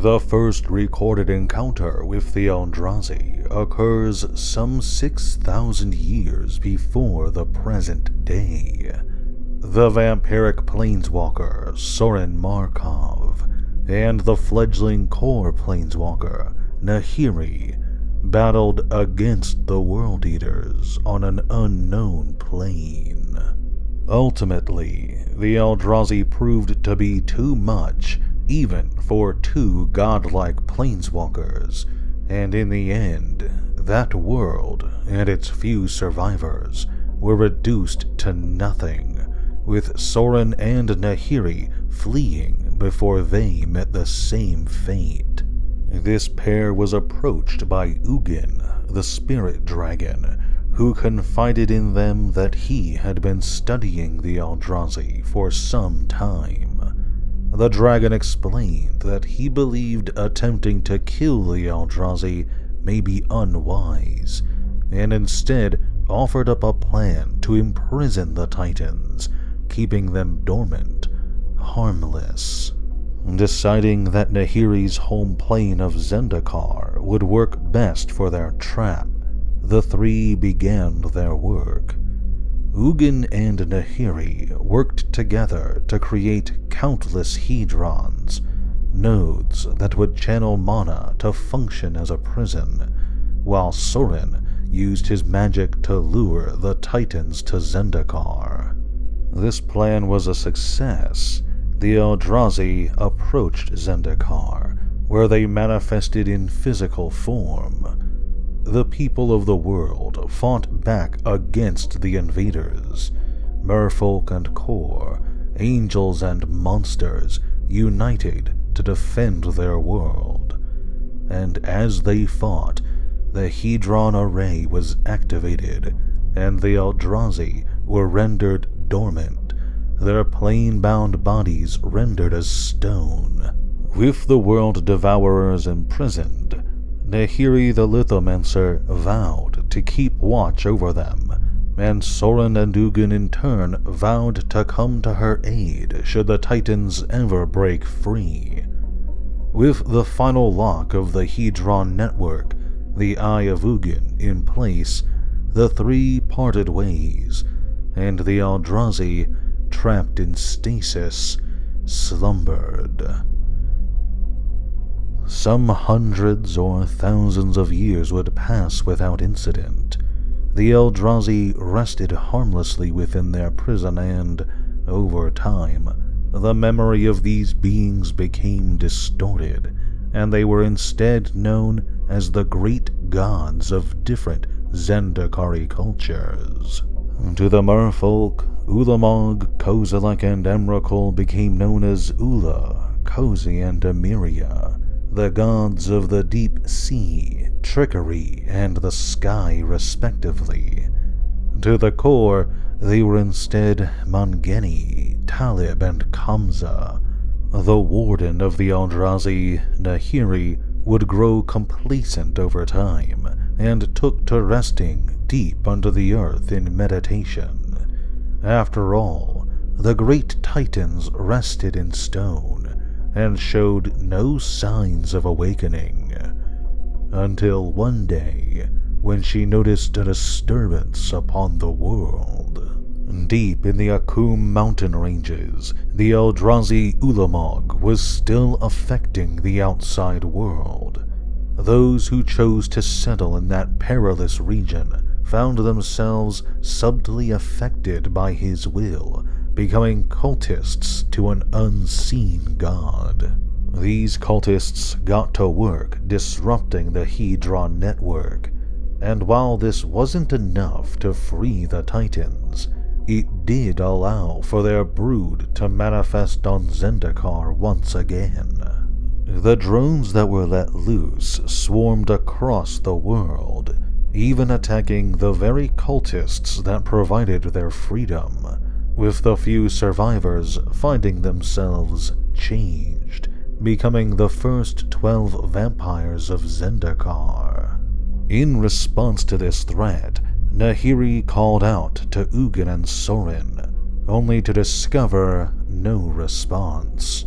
The first recorded encounter with the Eldrazi occurs some 6,000 years before the present day. The vampiric planeswalker Sorin Markov and the fledgling core planeswalker Nahiri battled against the World Eaters on an unknown plane. Ultimately, the Eldrazi proved to be too much even for two godlike planeswalkers, and in the end, that world and its few survivors were reduced to nothing, with Sorin and Nahiri fleeing before they met the same fate. This pair was approached by Ugin, the spirit dragon, who confided in them that he had been studying the Eldrazi for some time. The dragon explained that he believed attempting to kill the Eldrazi may be unwise, and instead offered up a plan to imprison the Titans, keeping them dormant, harmless. Deciding that Nahiri's home plane of Zendikar would work best for their trap, the three began their work. Ugin and Nahiri worked together to create countless hedrons, nodes that would channel mana to function as a prison, while Sorin used his magic to lure the Titans to Zendikar. This plan was a success. The Eldrazi approached Zendikar, where they manifested in physical form. The people of the world fought back against the invaders. Merfolk and core, angels and monsters united to defend their world. And as they fought, the Hedron array was activated, and the Eldrazi were rendered dormant, their plane-bound bodies rendered as stone. With the world devourers imprisoned, Nahiri the Lithomancer vowed to keep watch over them, and Sorin and Ugin in turn vowed to come to her aid should the Titans ever break free. With the final lock of the Hedron network, the Eye of Ugin, in place, the three parted ways, and the Eldrazi, trapped in stasis, slumbered. Some hundreds or thousands of years would pass without incident. The Eldrazi rested harmlessly within their prison and, over time, the memory of these beings became distorted, and they were instead known as the great gods of different Zendikari cultures. To the merfolk, Ulamog, Kozilek, and Emrakul became known as Ula, Kozi, and Emiria, the gods of the deep sea, trickery, and the sky respectively. To the core, they were instead Mangeni, Talib, and Kamza. The warden of the Eldrazi, Nahiri, would grow complacent over time, and took to resting deep under the earth in meditation. After all, the great Titans rested in stone, and showed no signs of awakening, until one day when she noticed a disturbance upon the world. Deep in the Akum mountain ranges, the Eldrazi Ulamog was still affecting the outside world. Those who chose to settle in that perilous region found themselves subtly affected by his will, becoming cultists to an unseen god. These cultists got to work disrupting the Hedron network, and while this wasn't enough to free the Titans, it did allow for their brood to manifest on Zendikar once again. The drones that were let loose swarmed across the world, even attacking the very cultists that provided their freedom, with the few survivors finding themselves changed, becoming the first 12 vampires of Zendikar. In response to this threat, Nahiri called out to Ugin and Sorin, only to discover no response.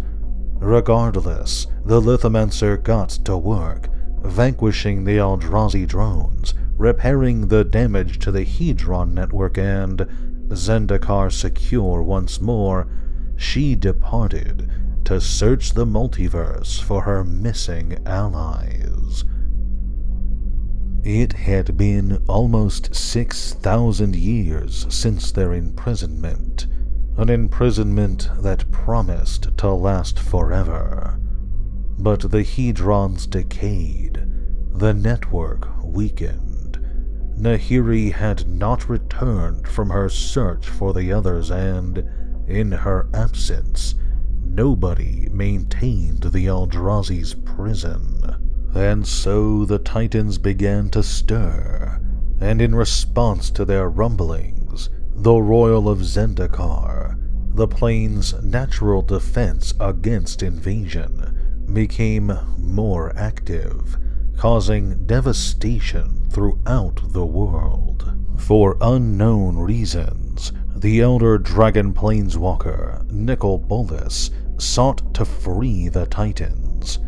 Regardless, the Lithomancer got to work, vanquishing the Eldrazi drones, repairing the damage to the Hedron network, and, Zendikar secure once more, she departed to search the multiverse for her missing allies. It had been almost 6,000 years since their imprisonment, an imprisonment that promised to last forever. But the Hedrons decayed, the network weakened. Nahiri had not returned from her search for the others, and, in her absence, nobody maintained the Eldrazi's prison. And so the Titans began to stir, and in response to their rumblings, the Royal of Zendikar, the plane's natural defense against invasion, became more active, causing devastation throughout the world. For unknown reasons, the Elder Dragon Planeswalker, Nicol Bolas, sought to free the Titans.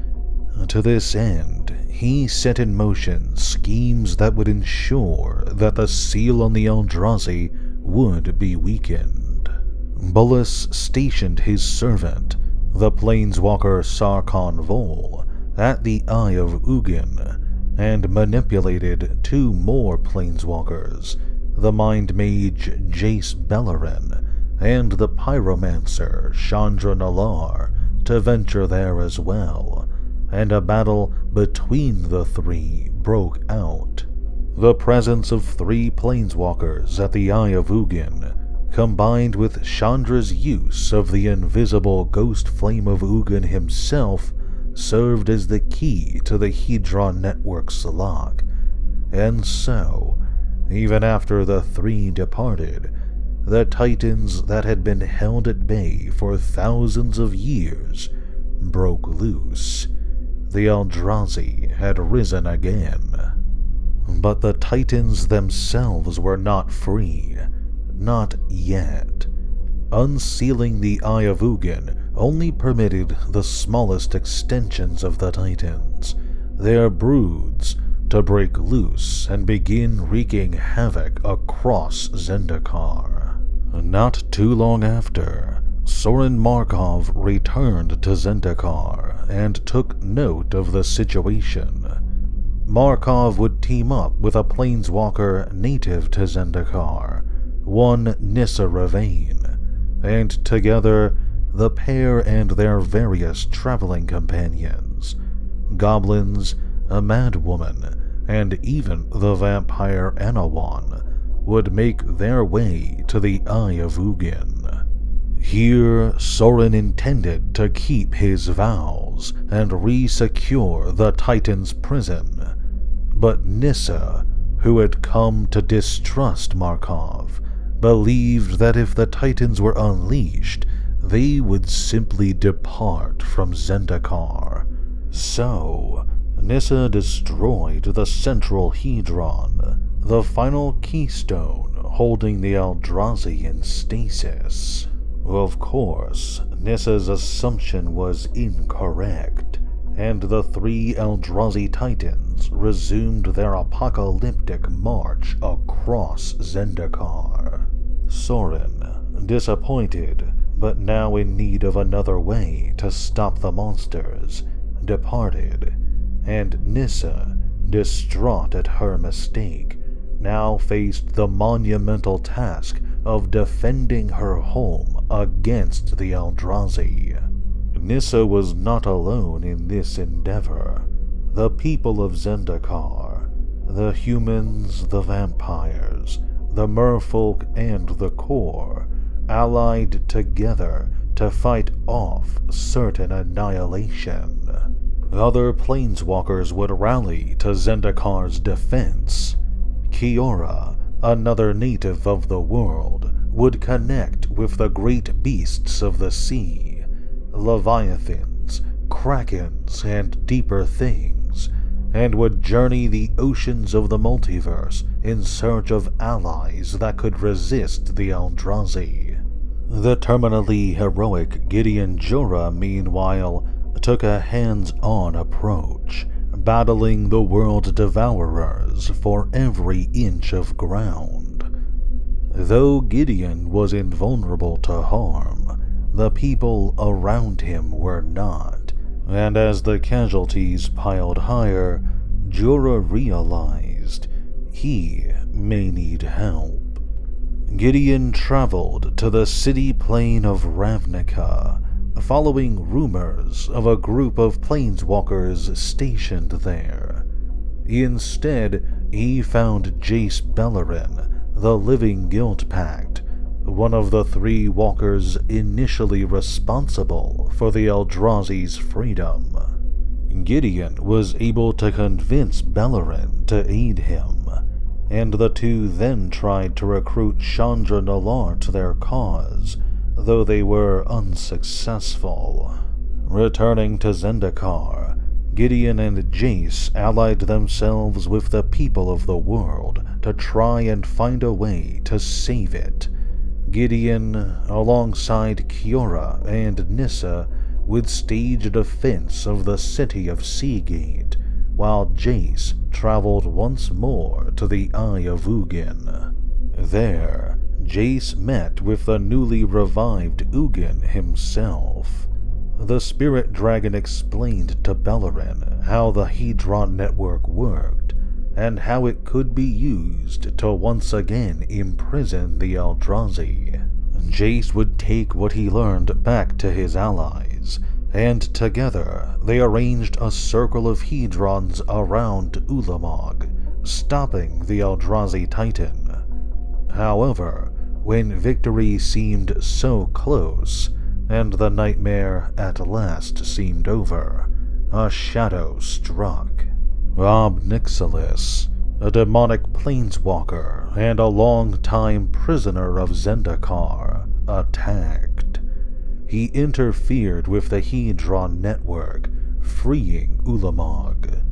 To this end, he set in motion schemes that would ensure that the seal on the Eldrazi would be weakened. Bolas stationed his servant, the Planeswalker Sarkhan Vol, at the Eye of Ugin, and manipulated two more Planeswalkers, the Mind Mage Jace Beleren and the Pyromancer Chandra Nalaar, to venture there as well, and a battle between the three broke out. The presence of three Planeswalkers at the Eye of Ugin, combined with Chandra's use of the invisible ghost flame of Ugin himself, served as the key to the Hedron network's lock. And so, even after the three departed, the Titans that had been held at bay for thousands of years broke loose. The Eldrazi had risen again. But the Titans themselves were not free. Not yet. Unsealing the Eye of Ugin only permitted the smallest extensions of the Titans, their broods, to break loose and begin wreaking havoc across Zendikar. Not too long after, Sorin Markov returned to Zendikar and took note of the situation. Markov would team up with a planeswalker native to Zendikar, one Nissa Ravane, and together the pair and their various traveling companions, goblins, a madwoman, and even the vampire Anawan, would make their way to the Eye of Ugin. Here, Sorin intended to keep his vows and re-secure the Titan's prison. But Nissa, who had come to distrust Markov, believed that if the Titans were unleashed, they would simply depart from Zendikar. So, Nissa destroyed the central Hedron, the final keystone holding the Eldrazi in stasis. Of course, Nissa's assumption was incorrect, and the three Eldrazi Titans resumed their apocalyptic march across Zendikar. Sorin, disappointed but now in need of another way to stop the monsters, departed, and Nissa, distraught at her mistake, now faced the monumental task of defending her home against the Eldrazi. Nissa was not alone in this endeavor. The people of Zendikar, the humans, the vampires, the merfolk, and the core, allied together to fight off certain annihilation. Other planeswalkers would rally to Zendikar's defense. Kiora, another native of the world, would connect with the great beasts of the sea, leviathans, krakens, and deeper things, and would journey the oceans of the multiverse in search of allies that could resist the Eldrazi. The terminally heroic Gideon Jura, meanwhile, took a hands-on approach, battling the world devourers for every inch of ground. Though Gideon was invulnerable to harm, the people around him were not, and as the casualties piled higher, Jura realized he may need help. Gideon traveled to the city plain of Ravnica, following rumors of a group of planeswalkers stationed there. Instead, he found Jace Beleren, the Living Guild Pact, one of the 3 walkers initially responsible for the Eldrazi's freedom. Gideon was able to convince Beleren to aid him, and the 2 then tried to recruit Chandra Nalaar to their cause, though they were unsuccessful. Returning to Zendikar, Gideon and Jace allied themselves with the people of the world to try and find a way to save it. Gideon, alongside Kiora and Nissa, would stage a defense of the city of Seagate, while Jace traveled once more to the Eye of Ugin. There, Jace met with the newly revived Ugin himself. The spirit dragon explained to Beleren how the Hedron network worked, and how it could be used to once again imprison the Eldrazi. Jace would take what he learned back to his allies, and together they arranged a circle of Hedrons around Ulamog, stopping the Eldrazi Titan. However, when victory seemed so close, and the nightmare at last seemed over, a shadow struck. Ob Nixilis, a demonic planeswalker and a long-time prisoner of Zendikar, attacked. He interfered with the Hedron network, freeing Ulamog.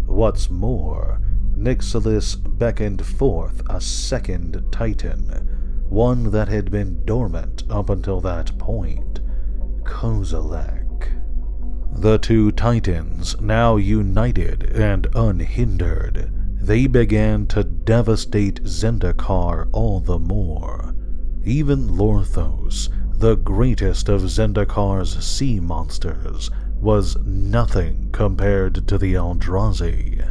What's more, Nixilis beckoned forth a second Titan, one that had been dormant up until that point, Kozilek. The 2 Titans, now united and unhindered, they began to devastate Zendikar all the more. Even Vorthos, the greatest of Zendikar's sea monsters, was nothing compared to the Eldrazi.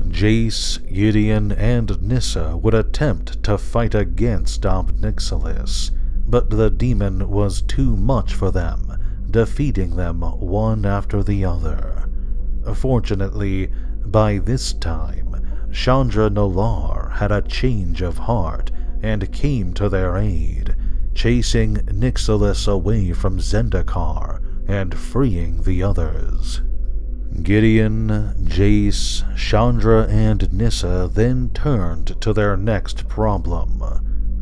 Jace, Gideon, and Nissa would attempt to fight against Ob Nixilis, but the demon was too much for them, defeating them one after the other. Fortunately, by this time, Chandra Nalaar had a change of heart and came to their aid, chasing Nixilis away from Zendikar and freeing the others. Gideon, Jace, Chandra, and Nissa then turned to their next problem.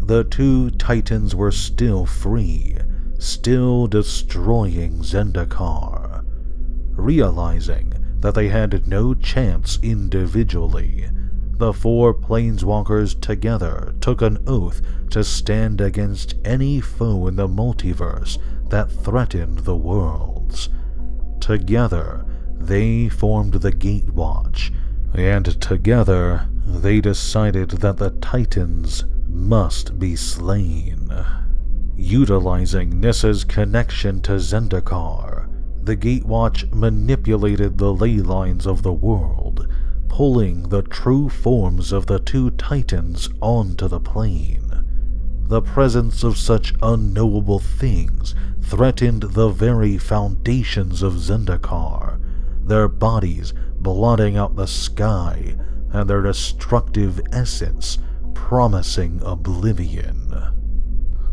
The 2 Titans were still free, still destroying Zendikar. Realizing that they had no chance individually, the 4 planeswalkers together took an oath to stand against any foe in the multiverse that threatened the worlds. Together, they formed the Gatewatch, and together they decided that the Titans must be slain. Utilizing Nissa's connection to Zendikar, the Gatewatch manipulated the ley lines of the world, pulling the true forms of the 2 Titans onto the plane. The presence of such unknowable things threatened the very foundations of Zendikar, their bodies blotting out the sky and their destructive essence promising oblivion.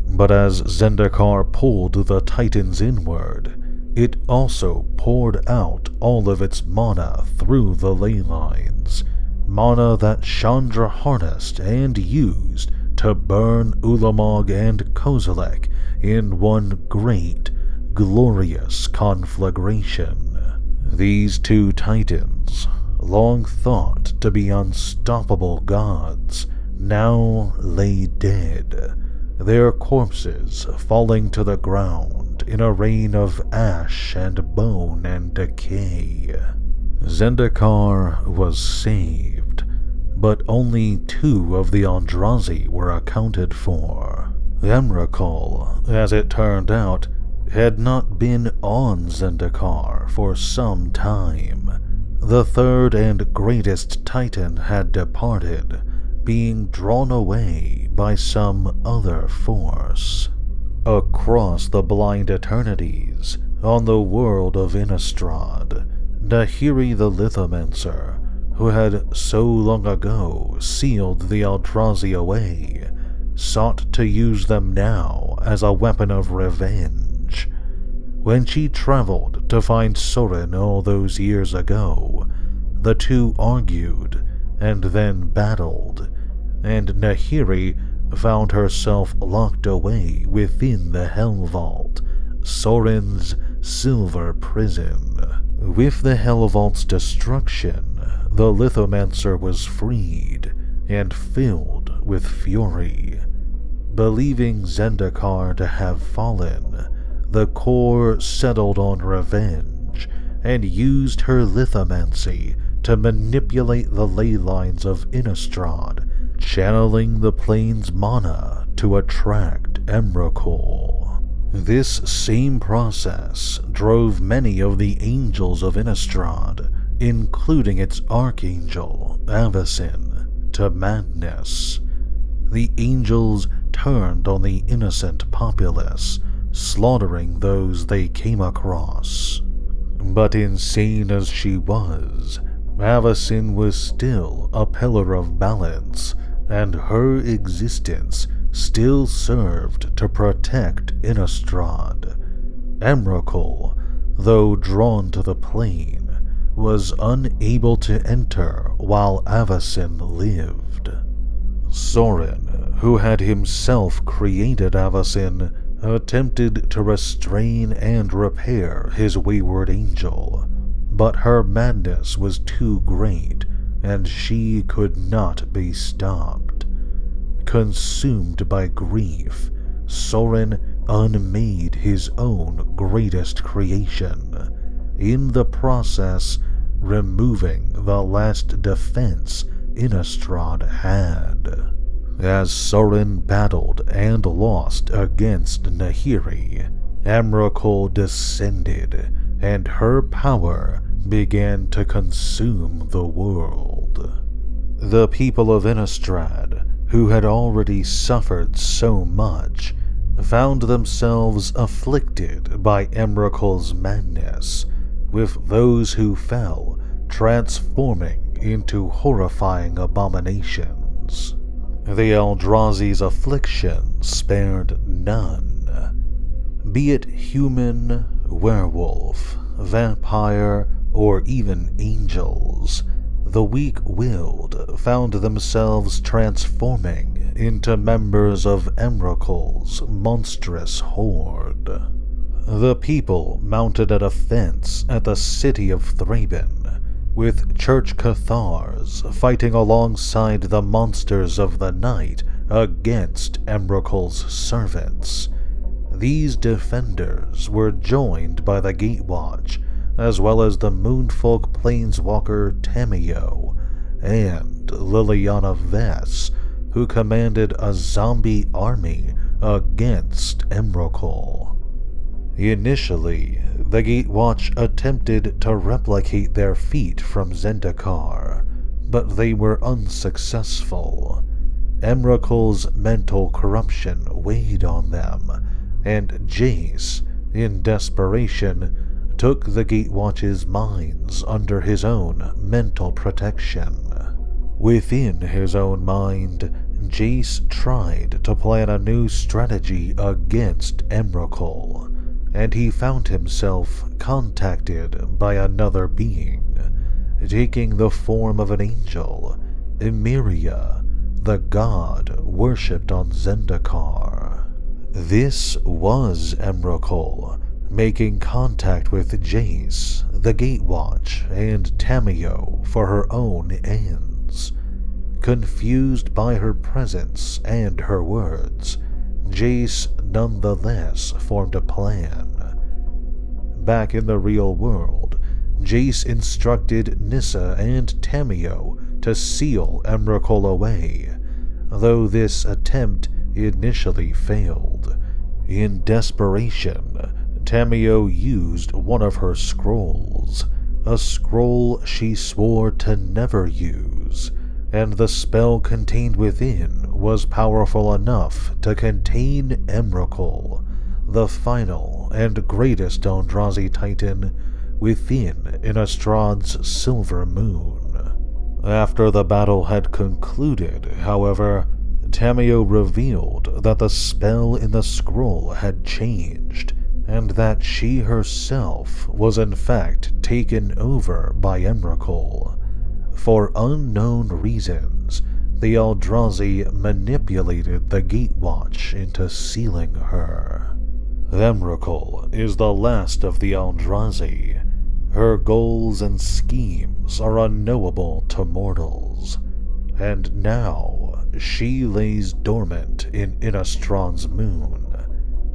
But as Zendikar pulled the Titans inward, it also poured out all of its mana through the ley lines, mana that Chandra harnessed and used to burn Ulamog and Kozilek in one great, glorious conflagration. These 2 Titans, long thought to be unstoppable gods, now lay dead, their corpses falling to the ground in a rain of ash and bone and decay. Zendikar was saved, but only 2 of the Eldrazi were accounted for. Emrakul, as it turned out, had not been on Zendikar for some time. The 3rd and greatest Titan had departed, being drawn away by some other force. Across the blind eternities, on the world of Innistrad, Nahiri the Lithomancer, who had so long ago sealed the Eldrazi away, sought to use them now as a weapon of revenge. When she traveled to find Sorin all those years ago, the 2 argued and then battled, and Nahiri found herself locked away within the Hell Vault, Sorin's silver prison. With the Hell Vault's destruction, the Lithomancer was freed and filled with fury. Believing Zendikar to have fallen, the core settled on revenge and used her lithomancy to manipulate the ley lines of Innistrad, channeling the plane's mana to attract Emrakul. This same process drove many of the angels of Innistrad, including its archangel, Avacyn, to madness. The angels turned on the innocent populace, slaughtering those they came across. But insane as she was, Avacyn was still a pillar of balance, and her existence still served to protect Innistrad. Emrakul, though drawn to the plane, was unable to enter while Avacyn lived. Sorin, who had himself created Avacyn, attempted to restrain and repair his wayward angel, but her madness was too great, and she could not be stopped. Consumed by grief, Sorin unmade his own greatest creation, in the process removing the last defense Innistrad had. As Sorin battled and lost against Nahiri, Emrakul descended, and her power began to consume the world. The people of Innistrad, who had already suffered so much, found themselves afflicted by Emrakul's madness, with those who fell transforming into horrifying abominations. The Eldrazi's affliction spared none. Be it human, werewolf, vampire, or even angels, the weak-willed found themselves transforming into members of Emrakul's monstrous horde. The people mounted a defense at the city of Thraben, with Church Cathars fighting alongside the monsters of the night against Emrakul's servants. These defenders were joined by the Gatewatch, as well as the Moonfolk planeswalker Tamiyo, and Liliana Vess, who commanded a zombie army against Emrakul. Initially, the Gatewatch attempted to replicate their feat from Zendikar, but they were unsuccessful. Emrakul's mental corruption weighed on them, and Jace, in desperation, took the Gatewatch's minds under his own mental protection. Within his own mind, Jace tried to plan a new strategy against Emrakul, and he found himself contacted by another being, taking the form of an angel, Emeria, the god worshipped on Zendikar. This was Emrakul, making contact with Jace, the Gatewatch, and Tamiyo for her own ends. Confused by her presence and her words, Jace nonetheless formed a plan. Back in the real world, Jace instructed Nissa and Tamiyo to seal Emrakul away, though this attempt initially failed. In desperation, Tamiyo used one of her scrolls, a scroll she swore to never use, and the spell contained within was powerful enough to contain Emrakul, the final and greatest Eldrazi Titan within Innistrad's silver moon. After the battle had concluded, however, Tamiyo revealed that the spell in the scroll had changed, and that she herself was in fact taken over by Emrakul. For unknown reasons, the Eldrazi manipulated the Gatewatch into sealing her. Emrakul is the last of the Eldrazi. Her goals and schemes are unknowable to mortals, and now she lays dormant in Innistrad's moon,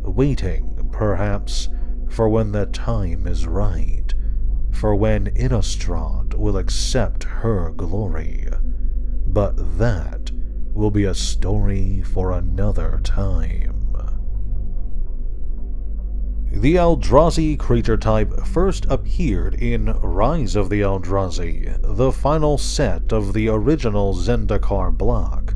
waiting, perhaps, for when the time is right, for when Innistrad will accept her glory. But that will be a story for another time. The Eldrazi creature type first appeared in Rise of the Eldrazi, the final set of the original Zendikar block.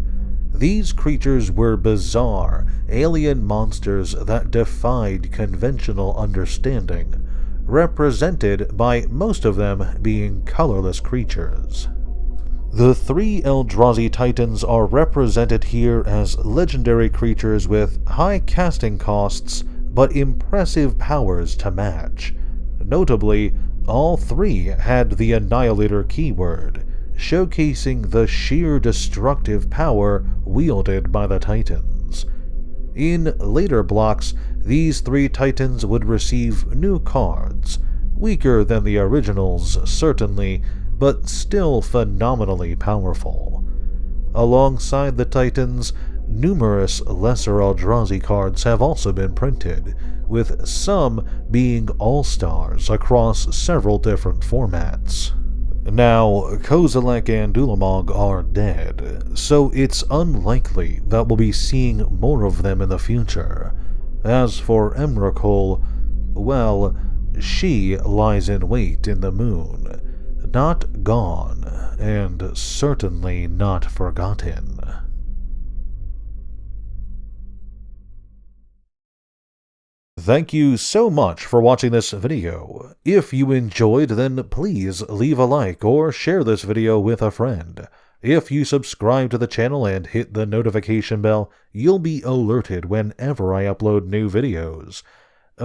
These creatures were bizarre, alien monsters that defied conventional understanding, represented by most of them being colorless creatures. The three Eldrazi Titans are represented here as legendary creatures with high casting costs but impressive powers to match. Notably, all three had the Annihilator keyword, showcasing the sheer destructive power wielded by the Titans. In later blocks, these three Titans would receive new cards, weaker than the originals certainly, but still phenomenally powerful. Alongside the Titans, numerous lesser Eldrazi cards have also been printed, with some being all-stars across several different formats. Now, Kozilek and Ulamog are dead, so it's unlikely that we'll be seeing more of them in the future. As for Emrakul, well, she lies in wait in the moon, not gone, and certainly not forgotten. Thank you so much for watching this video. If you enjoyed, then please leave a like or share this video with a friend. If you subscribe to the channel and hit the notification bell, you'll be alerted whenever I upload new videos.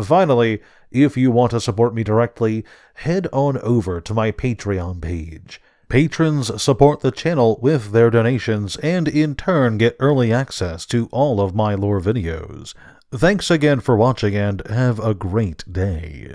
Finally, if you want to support me directly, head on over to my Patreon page. Patrons support the channel with their donations and in turn get early access to all of my lore videos. Thanks again for watching and have a great day.